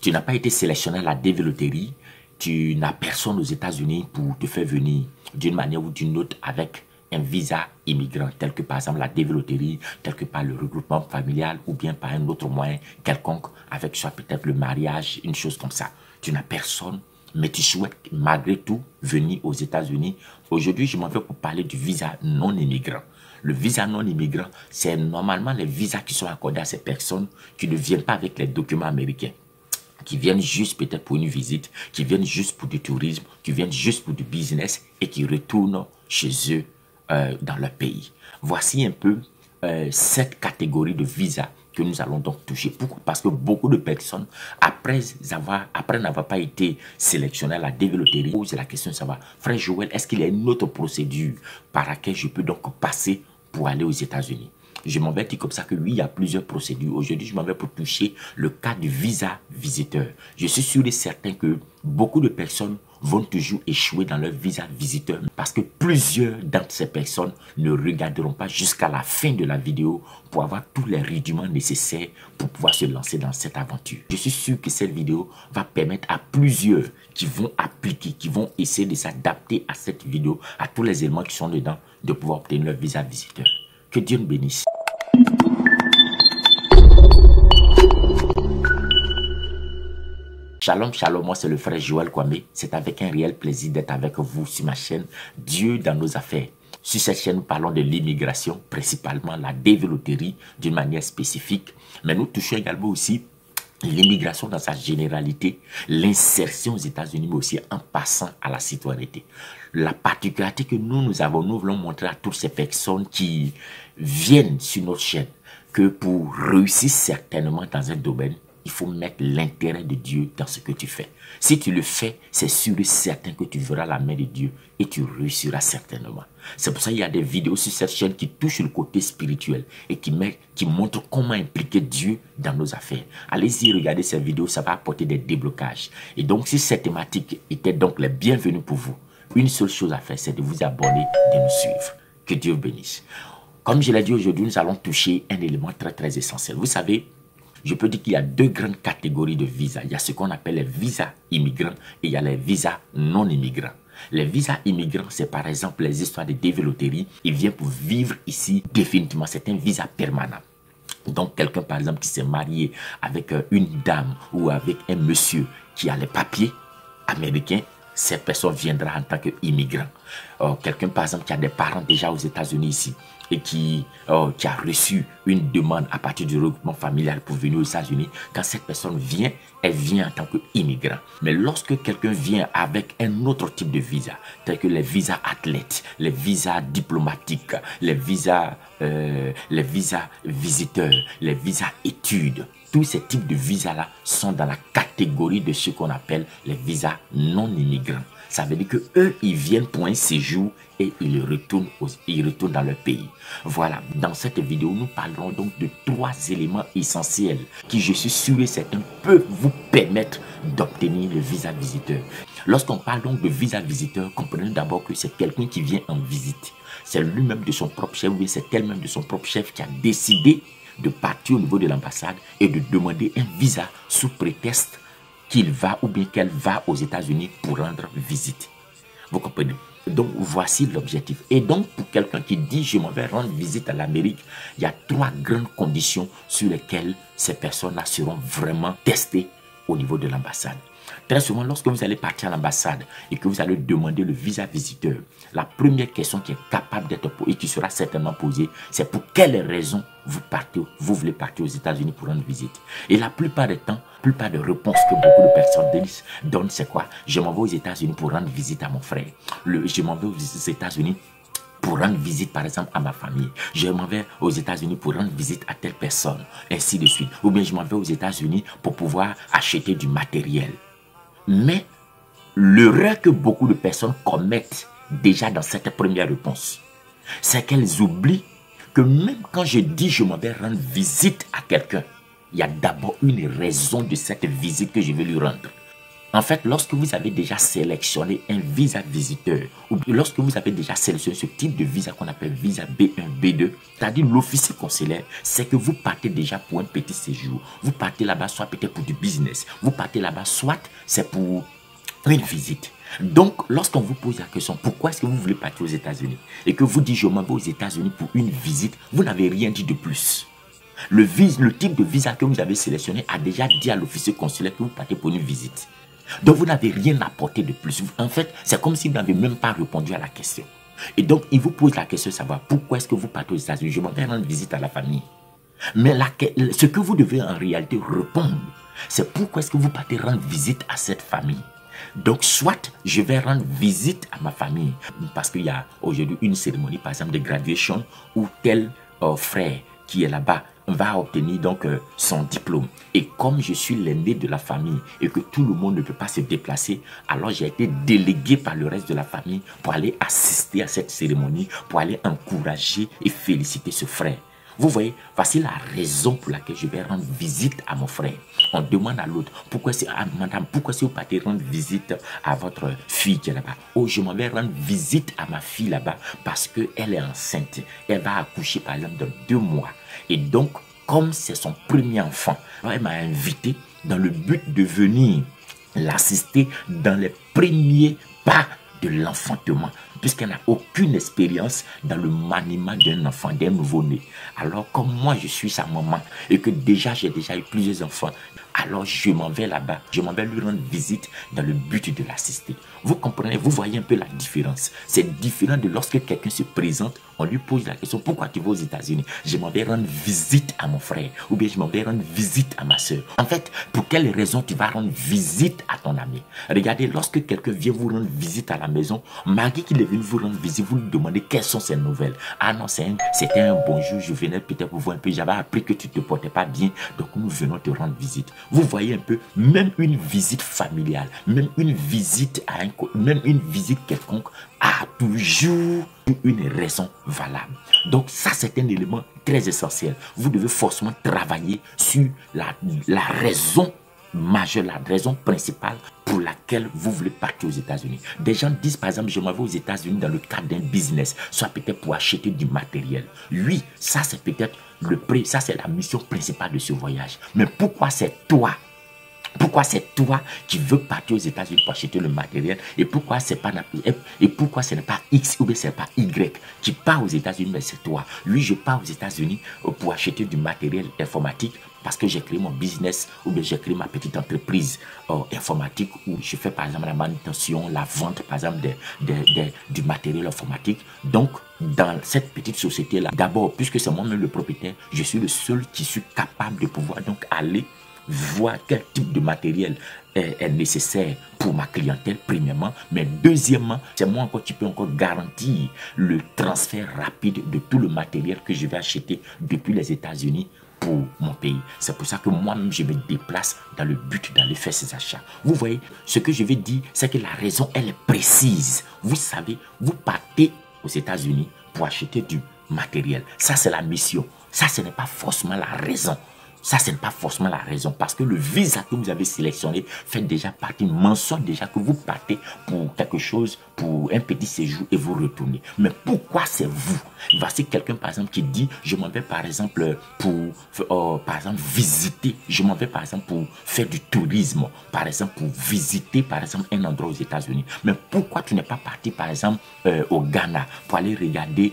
tu n'as pas été sélectionné à la DV Loterie, tu n'as personne aux États-Unis pour te faire venir d'une manière ou d'une autre avec un visa immigrant, tel que par exemple la DV Loterie, tel que par le regroupement familial ou bien par un autre moyen quelconque, avec soit peut-être le mariage, une chose comme ça. Tu n'as personne, mais tu souhaites malgré tout venir aux États-Unis. Aujourd'hui, je m'en vais pour parler du visa non immigrant. Le visa non immigrant, c'est normalement les visas qui sont accordés à ces personnes qui ne viennent pas avec les documents américains, qui viennent juste peut-être pour une visite, qui viennent juste pour du tourisme, qui viennent juste pour du business et qui retournent chez eux dans leur pays. Voici un peu cette catégorie de visas que nous allons donc toucher. Pourquoi? Parce que beaucoup de personnes, après n'avoir pas été sélectionnées à la DV Loterie, posent la question de savoir, frère Joël, est-ce qu'il y a une autre procédure par laquelle je peux donc passer pour aller aux États-Unis? Je m'en vais dire comme ça que oui, il y a plusieurs procédures. Aujourd'hui, je m'en vais pour toucher le cas du visa visiteur. Je suis sûr et certain que beaucoup de personnes vont toujours échouer dans leur visa visiteur parce que plusieurs d'entre ces personnes ne regarderont pas jusqu'à la fin de la vidéo pour avoir tous les rudiments nécessaires pour pouvoir se lancer dans cette aventure. Je suis sûr que cette vidéo va permettre à plusieurs qui vont appliquer, qui vont essayer de s'adapter à cette vidéo, à tous les éléments qui sont dedans, de pouvoir obtenir leur visa visiteur. Que Dieu nous bénisse. Shalom, shalom, moi c'est le frère Joël Kwame. C'est avec un réel plaisir d'être avec vous sur ma chaîne Dieu dans nos affaires. Sur cette chaîne, nous parlons de l'immigration, principalement la DV Loterie d'une manière spécifique. Mais nous touchons également aussi l'immigration dans sa généralité, l'insertion aux États-Unis, mais aussi en passant à la citoyenneté. La particularité que nous voulons montrer à toutes ces personnes qui viennent sur notre chaîne, que pour réussir certainement dans un domaine, il faut mettre l'intérêt de Dieu dans ce que tu fais. Si tu le fais, c'est sûr et certain que tu verras la main de Dieu et tu réussiras certainement. C'est pour ça qu'il y a des vidéos sur cette chaîne qui touchent le côté spirituel et qui montrent comment impliquer Dieu dans nos affaires. Allez-y, regardez ces vidéos, ça va apporter des déblocages. Et donc, si cette thématique était donc la bienvenue pour vous, une seule chose à faire, c'est de vous abonner, de nous suivre. Que Dieu vous bénisse. Comme je l'ai dit aujourd'hui, nous allons toucher un élément très très essentiel. Vous savez, je peux dire qu'il y a deux grandes catégories de visas. Il y a ce qu'on appelle les visas immigrants et il y a les visas non immigrants. Les visas immigrants, c'est par exemple les histoires de DV Loterie. Il vient pour vivre ici définitivement. C'est un visa permanent. Donc, quelqu'un par exemple qui s'est marié avec une dame ou avec un monsieur qui a les papiers américains, cette personne viendra en tant qu'immigrant. Quelqu'un par exemple qui a des parents déjà aux États-Unis ici et qui a reçu une demande à partir du regroupement familial pour venir aux États-Unis, quand cette personne vient, elle vient en tant qu'immigrant. Mais lorsque quelqu'un vient avec un autre type de visa, tel que les visas athlètes, les visas diplomatiques, les visas visiteurs, les visas études, tous ces types de visas-là sont dans la catégorie de ce qu'on appelle les visas non immigrants. Ça veut dire que eux, ils viennent pour un séjour et ils retournent dans leur pays. Voilà, dans cette vidéo, nous parlerons donc de trois éléments essentiels qui, je suis sûr et certain, peuvent vous permettre d'obtenir le visa visiteur. Lorsqu'on parle donc de visa visiteur, comprenez d'abord que c'est quelqu'un qui vient en visite. C'est lui-même de son propre chef, ou c'est elle-même de son propre chef qui a décidé de partir au niveau de l'ambassade et de demander un visa sous prétexte qu'il va ou bien qu'elle va aux États-Unis pour rendre visite. Vous comprenez? Donc, voici l'objectif. Et donc, pour quelqu'un qui dit « je m'en vais rendre visite à l'Amérique », il y a trois grandes conditions sur lesquelles ces personnes-là seront vraiment testées au niveau de l'ambassade. Très souvent, lorsque vous allez partir à l'ambassade et que vous allez demander le visa visiteur, la première question qui est capable d'être posée et qui sera certainement posée, c'est pour quelles raisons vous voulez partir aux États-Unis pour rendre visite. Et la plupart des temps, la plupart des réponses que beaucoup de personnes donnent, c'est quoi? Je m'en vais aux États-Unis pour rendre visite à mon frère. Je m'en vais aux États-Unis pour rendre visite, par exemple, à ma famille. Je m'en vais aux États-Unis pour rendre visite à telle personne, ainsi de suite. Ou bien je m'en vais aux États-Unis pour pouvoir acheter du matériel. Mais l'erreur que beaucoup de personnes commettent déjà dans cette première réponse, c'est qu'elles oublient que même quand je dis je m'en vais rendre visite à quelqu'un, il y a d'abord une raison de cette visite que je vais lui rendre. En fait, lorsque vous avez déjà sélectionné un visa visiteur, ou lorsque vous avez déjà sélectionné ce type de visa qu'on appelle visa B1, B2, c'est-à-dire l'officier consulaire, c'est que vous partez déjà pour un petit séjour. Vous partez là-bas soit peut-être pour du business. Vous partez là-bas soit c'est pour une visite. Donc, lorsqu'on vous pose la question, pourquoi est-ce que vous voulez partir aux États-Unis et que vous dites, je m'en vais aux États-Unis pour une visite, vous n'avez rien dit de plus. Le type de visa que vous avez sélectionné a déjà dit à l'officier consulaire que vous partez pour une visite. Donc, vous n'avez rien apporté de plus. En fait, c'est comme si vous n'avez même pas répondu à la question. Et donc, il vous pose la question de savoir pourquoi est-ce que vous partez aux États-Unis. Je m'en vais rendre visite à la famille. Mais ce que vous devez en réalité répondre, c'est pourquoi est-ce que vous partez rendre visite à cette famille. Donc, soit je vais rendre visite à ma famille, parce qu'il y a aujourd'hui une cérémonie, par exemple, de graduation, où tel frère qui est là-bas va obtenir donc son diplôme. Et comme je suis l'aîné de la famille et que tout le monde ne peut pas se déplacer, alors j'ai été délégué par le reste de la famille pour aller assister à cette cérémonie, pour aller encourager et féliciter ce frère. Vous voyez, voici la raison pour laquelle je vais rendre visite à mon frère. On demande à l'autre, pourquoi c'est madame, pourquoi si vous partez rendre visite à votre fille qui est là-bas? Oh, je m'en vais rendre visite à ma fille là-bas parce qu'elle est enceinte. Elle va accoucher par exemple dans 2 mois. Et donc, comme c'est son premier enfant, elle m'a invité dans le but de venir l'assister dans les premiers pas de l'enfantement, puisqu'elle n'a aucune expérience dans le maniement d'un enfant, d'un nouveau-né. Alors, comme moi, je suis sa maman et que déjà, j'ai déjà eu plusieurs enfants, alors je m'en vais là-bas, je m'en vais lui rendre visite dans le but de l'assister. Vous comprenez, vous voyez un peu la différence. C'est différent de lorsque quelqu'un se présente, on lui pose la question, pourquoi tu vas aux États-Unis? Je m'en vais rendre visite à mon frère, ou bien je m'en vais rendre visite à ma soeur. En fait, pour quelle raison tu vas rendre visite à ton ami? Regardez, lorsque quelqu'un vient vous rendre visite à la maison, malgré qu'il est venu vous rendre visite, vous lui demandez quelles sont ses nouvelles. Ah non, c'était un bonjour, je venais peut-être pour voir un peu, j'avais appris que tu ne te portais pas bien, donc nous venons te rendre visite. Vous voyez un peu, même une visite familiale, même une visite à même une visite quelconque a toujours une raison valable. Donc ça, c'est un élément très essentiel. Vous devez forcément travailler sur la raison majeure, la raison principale pour laquelle vous voulez partir aux États-Unis. Des gens disent par exemple, je m'en vais aux États-Unis dans le cadre d'un business, soit peut-être pour acheter du matériel. Oui, ça c'est peut-être ça c'est la mission principale de ce voyage. Mais pourquoi c'est toi? Pourquoi c'est toi qui veux partir aux États-Unis pour acheter le matériel et pourquoi c'est pas et pourquoi ce n'est pas X ou bien ce n'est pas Y qui part aux États-Unis, mais c'est toi. Lui, je pars aux États-Unis pour acheter du matériel informatique parce que j'ai créé mon business ou bien j'ai créé ma petite entreprise informatique où je fais par exemple la manutention, la vente par exemple du matériel informatique. Donc, dans cette petite société-là, d'abord, puisque c'est moi-même le propriétaire, je suis le seul qui suis capable de pouvoir donc aller voir quel type de matériel est nécessaire pour ma clientèle, premièrement. Mais deuxièmement, c'est moi encore qui peux encore garantir le transfert rapide de tout le matériel que je vais acheter depuis les États-Unis pour mon pays. C'est pour ça que moi-même, je me déplace dans le but d'aller faire ces achats. Vous voyez, ce que je vais dire, c'est que la raison, elle est précise. Vous savez, vous partez aux États-Unis pour acheter du matériel. Ça, c'est la mission. Ça, ce n'est pas forcément la raison. Ça, ce n'est pas forcément la raison parce que le visa que vous avez sélectionné fait déjà partie, mentionne déjà que vous partez pour quelque chose, pour un petit séjour et vous retournez. Mais pourquoi c'est vous? Voici quelqu'un par exemple qui dit, je m'en vais par exemple pour visiter, je m'en vais par exemple pour faire du tourisme, par exemple pour visiter par exemple un endroit aux États-Unis. Mais pourquoi tu n'es pas parti par exemple au Ghana pour aller regarder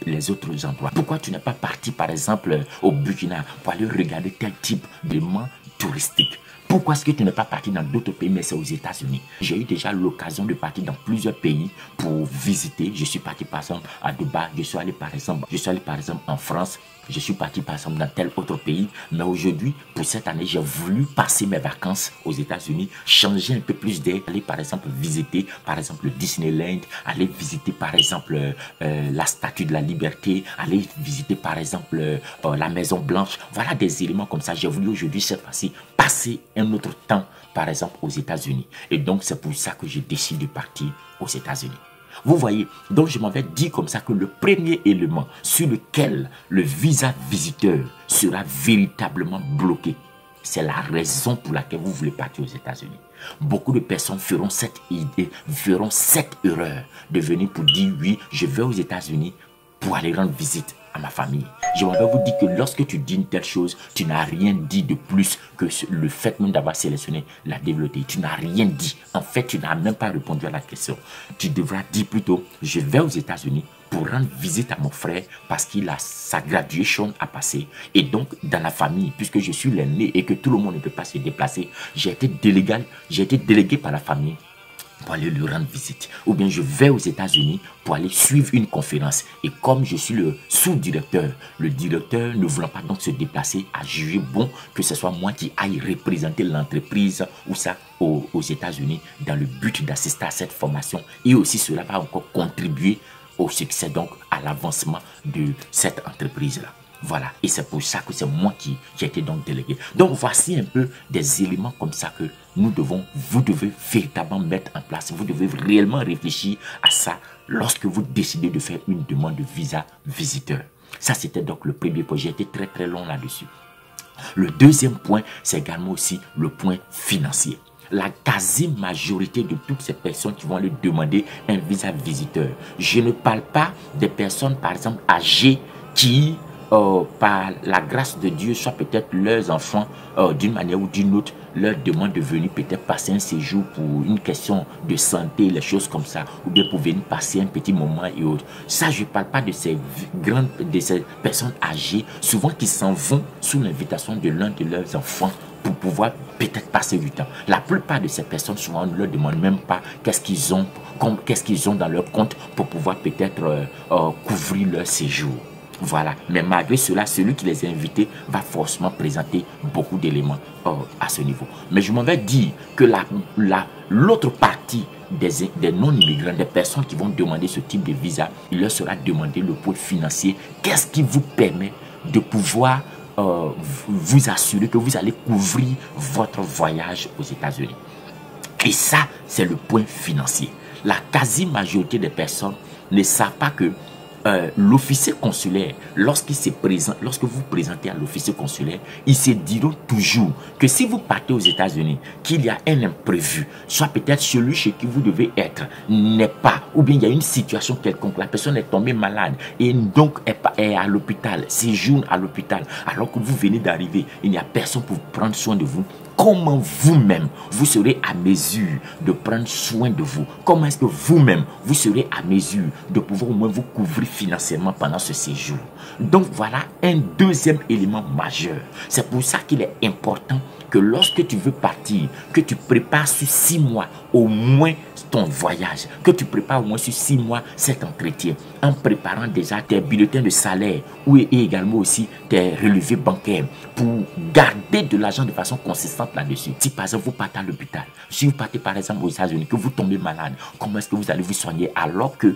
les autres endroits? Pourquoi tu n'es pas parti par exemple au Burkina pour aller regarder tel type d'éléments touristiques? Pourquoi est-ce que tu n'es pas parti dans d'autres pays, mais c'est aux États-Unis? J'ai eu déjà l'occasion de partir dans plusieurs pays pour visiter. Je suis parti par exemple à Dubaï, je suis allé par exemple en France, je suis parti par exemple dans tel autre pays. Mais aujourd'hui, pour cette année, j'ai voulu passer mes vacances aux États-Unis, changer un peu plus d'air, aller par exemple visiter par exemple Disneyland, aller visiter par exemple la Statue de la Liberté, aller visiter par exemple la Maison Blanche. Voilà des éléments comme ça. J'ai voulu aujourd'hui cette fois-ci passer un autre temps par exemple aux États-Unis. Et donc c'est pour ça que je décide de partir aux États-Unis. Vous voyez, donc je m'avais dit comme ça que le premier élément sur lequel le visa visiteur sera véritablement bloqué, c'est la raison pour laquelle vous voulez partir aux États-Unis. Beaucoup de personnes feront cette idée, feront cette erreur de venir pour dire oui, je vais aux États-Unis pour aller rendre visite à ma famille. Je voudrais vous dire que lorsque tu dis une telle chose, tu n'as rien dit de plus que le fait même d'avoir sélectionné la développerie. Tu n'as rien dit. En fait, tu n'as même pas répondu à la question. Tu devras dire plutôt, je vais aux États-Unis pour rendre visite à mon frère parce qu'il a sa graduation à passer. Et donc, dans la famille, puisque je suis l'aîné et que tout le monde ne peut pas se déplacer, j'ai été délégué par la famille pour aller lui rendre visite. Ou bien je vais aux États-Unis pour aller suivre une conférence. Et comme je suis le sous-directeur, le directeur ne voulant pas donc se déplacer, a jugé bon que ce soit moi qui aille représenter l'entreprise ou ça aux États-Unis dans le but d'assister à cette formation. Et aussi cela va encore contribuer au succès, donc à l'avancement de cette entreprise-là. Voilà, et c'est pour ça que c'est moi qui ai été donc délégué. Donc voici un peu des éléments comme ça que vous devez véritablement mettre en place. Vous devez réellement réfléchir à ça lorsque vous décidez de faire une demande de visa visiteur. Ça, c'était donc le premier point. J'ai été très long là-dessus. Le deuxième point, c'est également aussi le point financier. La quasi-majorité de toutes ces personnes qui vont aller demander un visa visiteur. Je ne parle pas des personnes, par exemple, âgées qui, par la grâce de Dieu, soit peut-être leurs enfants, d'une manière ou d'une autre, leur demandent de venir peut-être passer un séjour pour une question de santé, les choses comme ça, ou bien pour venir passer un petit moment et autres. Ça, je ne parle pas de ces personnes âgées, souvent qui s'en vont sous l'invitation de l'un de leurs enfants pour pouvoir peut-être passer du temps. La plupart de ces personnes, souvent, on ne leur demande même pas qu'est-ce qu'ils ont dans leur compte pour pouvoir peut-être couvrir leur séjour. Voilà, mais malgré cela, celui qui les a invités va forcément présenter beaucoup d'éléments à ce niveau. Mais je m'en vais dire que l'autre partie des non-immigrants, des personnes qui vont demander ce type de visa, il leur sera demandé le point financier. Qu'est-ce qui vous permet de pouvoir vous assurer que vous allez couvrir votre voyage aux États-Unis? Et ça, c'est le point financier. La quasi-majorité des personnes ne savent pas que l'officier consulaire, lorsque vous présentez à l'officier consulaire, ils se diront toujours que si vous partez aux États-Unis, qu'il y a un imprévu, soit peut-être celui chez qui vous devez être n'est pas, ou bien il y a une situation quelconque, la personne est tombée malade et donc est à l'hôpital, séjourne à l'hôpital, alors que vous venez d'arriver, il n'y a personne pour prendre soin de vous. Comment vous-même, vous serez à mesure de prendre soin de vous? Comment est-ce que vous-même, vous serez à mesure de pouvoir au moins vous couvrir financièrement pendant ce séjour? Donc voilà un deuxième élément majeur. C'est pour ça qu'il est important que lorsque tu veux partir, que tu prépares sur 6 mois au moins ton voyage, que tu prépares au moins sur 6 mois cet entretien, en préparant déjà tes bulletins de salaire et également aussi tes relevés bancaires pour garder de l'argent de façon consistante là-dessus. Si par exemple vous partez à l'hôpital, si vous partez par exemple aux États-Unis, que vous tombez malade, comment est-ce que vous allez vous soigner alors que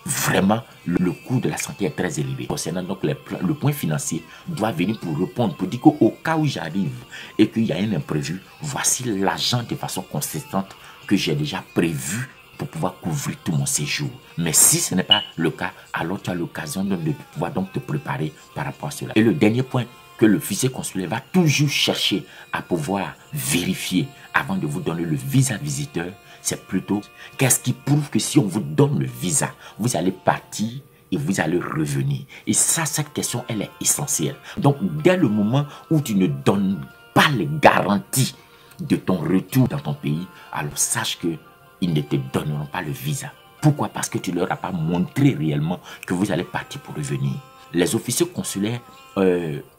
vraiment le coût de la santé est très élevé? Concernant donc le point financier doit venir pour répondre, pour dire qu'au cas où j'arrive et qu'il y a un imprévu, voici l'argent de façon consistante que j'ai déjà prévu pour pouvoir couvrir tout mon séjour. Mais si ce n'est pas le cas, alors tu as l'occasion de pouvoir donc te préparer par rapport à cela. Et le dernier point que l'officier consulaire va toujours chercher à pouvoir vérifier avant de vous donner le visa visiteur, c'est plutôt qu'est-ce qui prouve que si on vous donne le visa, vous allez partir et vous allez revenir. Et ça, cette question, elle est essentielle. Donc, dès le moment où tu ne donnes pas les garanties de ton retour dans ton pays, alors sache qu'ils ne te donneront pas le visa. Pourquoi? Parce que tu ne leur as pas montré réellement que vous allez partir pour revenir. Les officiers consulaires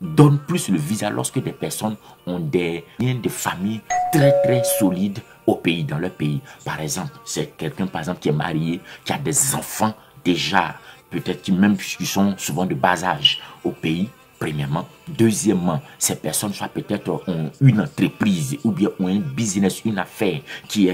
donnent plus le visa lorsque des personnes ont des liens de famille très solides au pays, dans leur pays. Par exemple, c'est quelqu'un par exemple qui est marié, qui a des enfants déjà, peut-être qui sont souvent de bas âge au pays. Premièrement. Deuxièmement, ces personnes soit peut-être ont une entreprise ou bien ont un business, une affaire qui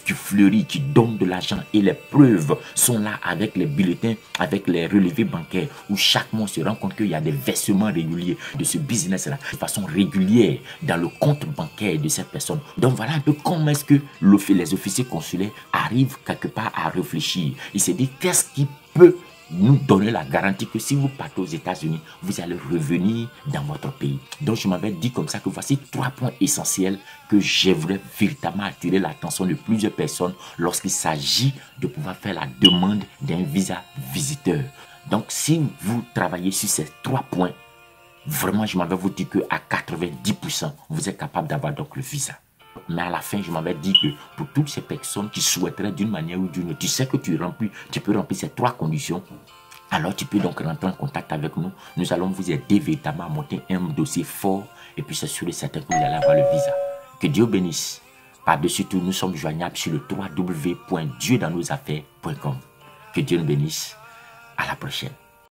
fleurit, qui donne de l'argent et les preuves sont là avec les bulletins, avec les relevés bancaires où chaque mois on se rend compte qu'il y a des versements réguliers de ce business-là de façon régulière dans le compte bancaire de cette personne. Donc voilà un peu comment est-ce que les officiers consulaires arrivent quelque part à réfléchir. Ils se disent qu'est-ce qui peut nous donner la garantie que si vous partez aux États-Unis, vous allez revenir dans votre pays. Donc, je m'avais dit comme ça que voici 3 points essentiels que j'aimerais véritablement attirer l'attention de plusieurs personnes lorsqu'il s'agit de pouvoir faire la demande d'un visa visiteur. Donc, si vous travaillez sur ces 3 points, vraiment, je m'avais vous dit qu'à 90%, vous êtes capable d'avoir donc le visa. Mais à la fin, je m'avais dit que pour toutes ces personnes qui souhaiteraient d'une manière ou d'une autre, tu sais que tu peux remplir ces 3 conditions, alors tu peux donc rentrer en contact avec nous. Nous allons vous aider véritablement à monter un dossier fort et puis c'est sûr et certain que vous allez avoir le visa. Que Dieu bénisse. Par-dessus tout, nous sommes joignables sur le www.dieudansnosaffaires.com. Que Dieu nous bénisse. À la prochaine.